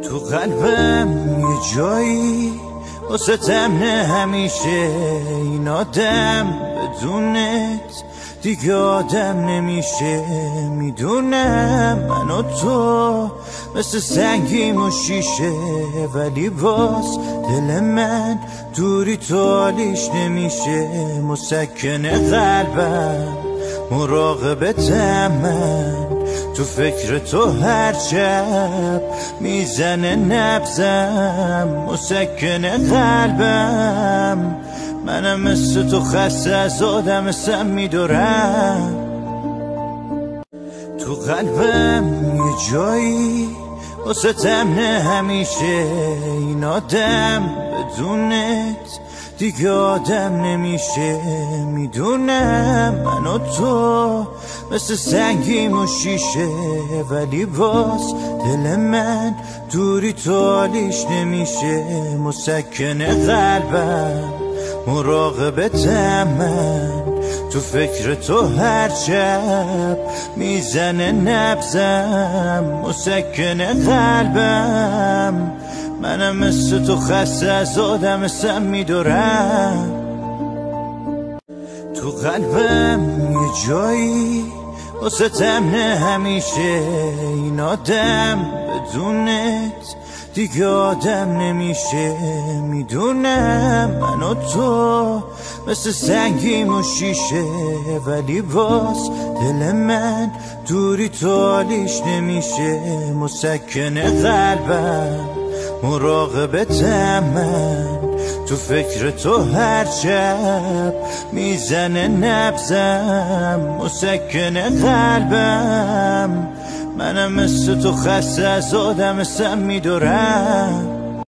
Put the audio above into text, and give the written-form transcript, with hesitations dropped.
تو قلبم یه جایی واسه تمنه همیشه، این آدم بدونت دیگه آدم نمیشه. میدونم من و تو مثل سنگیم و شیشه، ولی باز دل من دوری تو حالیش نمیشه. مسکن قلبم مراقبتم من، تو فکر تو هر شب میزنه نبضم. مسکن قلبم منم مثل تو خسته از آدم سم میدارم. تو قلبم یه جایی واسه تمنه همیشه، این آدم بدونت دیگه آدم نمیشه. میدونم من و تو مثل سنگیم و شیشه، ولی باز دل من دوری تو حالیش نمیشه. مسکن قلبم مراقبتم من، تو فکر تو هر شب میزنه نبضم. مسکن قلبم منم مثل تو خسته از آدم سم میدارم. تو قلبم یه جایی واسه تمنه همیشه، این آدم بدونت دیگه آدم نمیشه. میدونم من و تو مثل سنگیم و شیشه، ولی باز دل من دوری تو حالیش نمیشه. مسکن قلبم مراقبتم من، تو فکر تو هر شب میزنه نبضم. مسکن قلبم منم مثل تو خسته از آدم سم میدارم.